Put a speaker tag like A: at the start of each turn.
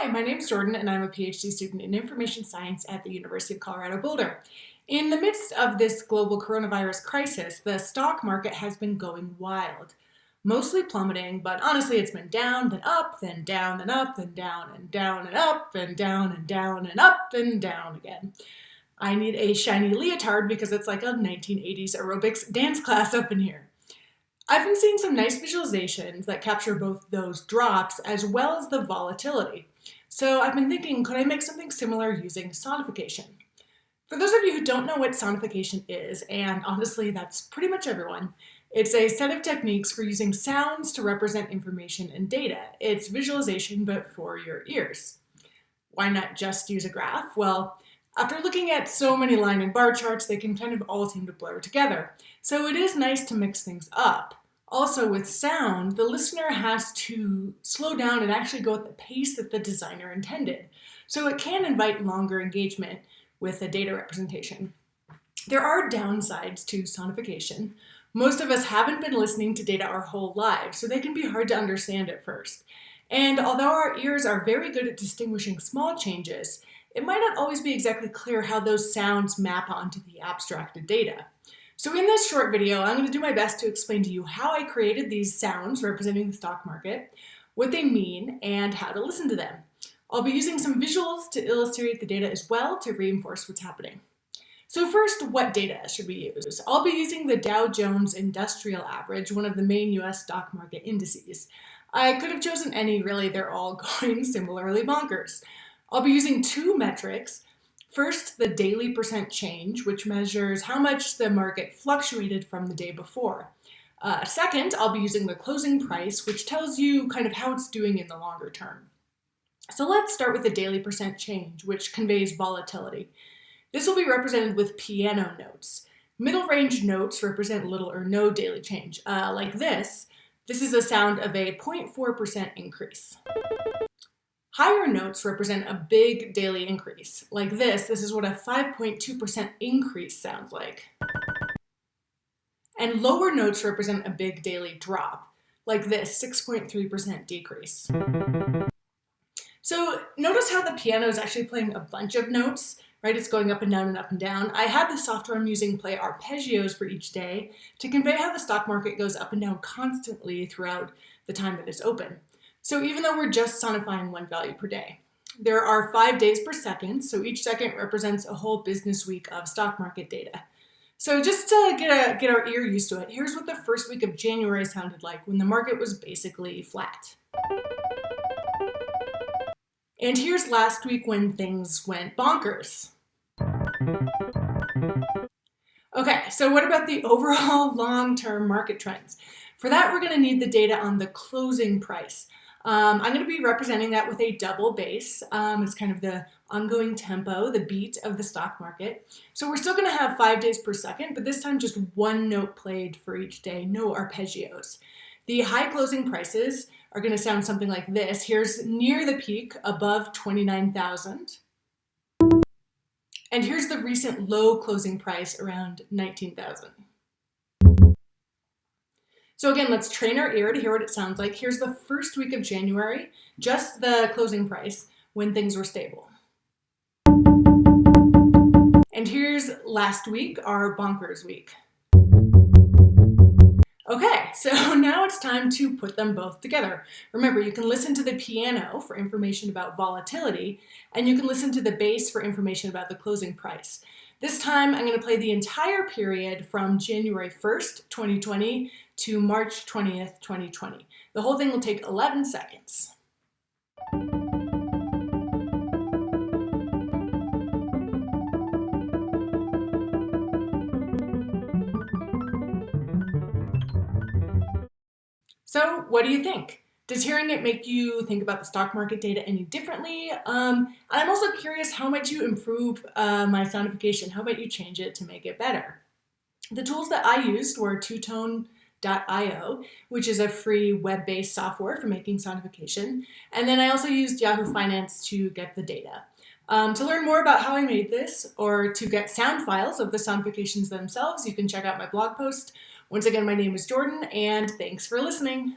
A: Hi, my name's Jordan and I'm a PhD student in information science at the University of Colorado Boulder. In the midst of this global coronavirus crisis, the stock market has been going wild. Mostly plummeting, but honestly it's been down, then up, then down, then up, then down, and down, and up, and down, and down, and up, and down again. I need a shiny leotard because it's like a 1980s aerobics dance class up in here. I've been seeing some nice visualizations that capture both those drops as well as the volatility. So I've been thinking, could I make something similar using sonification? For those of you who don't know what sonification is, and honestly that's pretty much everyone, it's a set of techniques for using sounds to represent information and data. It's visualization, but for your ears. Why not just use a graph? Well, after looking at so many line and bar charts, they can kind of all seem to blur together. So it is nice to mix things up. Also, with sound, the listener has to slow down and actually go at the pace that the designer intended. So it can invite longer engagement with the data representation. There are downsides to sonification. Most of us haven't been listening to data our whole lives, so they can be hard to understand at first. And although our ears are very good at distinguishing small changes, it might not always be exactly clear how those sounds map onto the abstracted data. So in this short video, I'm going to do my best to explain to you how I created these sounds representing the stock market, what they mean, and how to listen to them. I'll be using some visuals to illustrate the data as well to reinforce what's happening. So first, what data should we use? I'll be using the Dow Jones Industrial Average, one of the main US stock market indices. I could have chosen any, really, they're all going similarly bonkers. I'll be using two metrics. First, the daily percent change, which measures how much the market fluctuated from the day before. Second, I'll be using the closing price, which tells you kind of how it's doing in the longer term. So let's start with the daily percent change, which conveys volatility. This will be represented with piano notes. Middle range notes represent little or no daily change. Like this. This is a sound of a 0.4% increase. Higher notes represent a big daily increase. Like this is what a 5.2% increase sounds like. And lower notes represent a big daily drop. Like this, 6.3% decrease. So notice how the piano is actually playing a bunch of notes, right? It's going up and down and up and down. I had the software I'm using play arpeggios for each day to convey how the stock market goes up and down constantly throughout the time that it's open. So even though we're just sonifying one value per day, there are 5 days per second, so each second represents a whole business week of stock market data. So just to get our ear used to it, here's what the first week of January sounded like when the market was basically flat. And here's last week when things went bonkers. Okay, so what about the overall long-term market trends? For that, we're going to need the data on the closing price. I'm going to be representing that with a double bass. It's kind of the ongoing tempo, the beat of the stock market. So we're still going to have 5 days per second, but this time just one note played for each day, no arpeggios. The high closing prices are going to sound something like this. Here's near the peak, above 29,000. And here's the recent low closing price, around 19,000. So again, let's train our ear to hear what it sounds like. Here's the first week of January, just the closing price when things were stable. And here's last week, our bonkers week. Okay, so now it's time to put them both together. Remember, you can listen to the piano for information about volatility, and you can listen to the bass for information about the closing price. This time, I'm going to play the entire period from January 1st, 2020 to March 20th, 2020. The whole thing will take 11 seconds. So what do you think? Does hearing it make you think about the stock market data any differently? I'm also curious, how might you improve my sonification? How might you change it to make it better? The tools that I used were twotone.io, which is a free web-based software for making sonification. And then I also used Yahoo Finance to get the data. To learn more about how I made this, or to get sound files of the sonifications themselves, you can check out my blog post. Once again, my name is Jordan, and thanks for listening.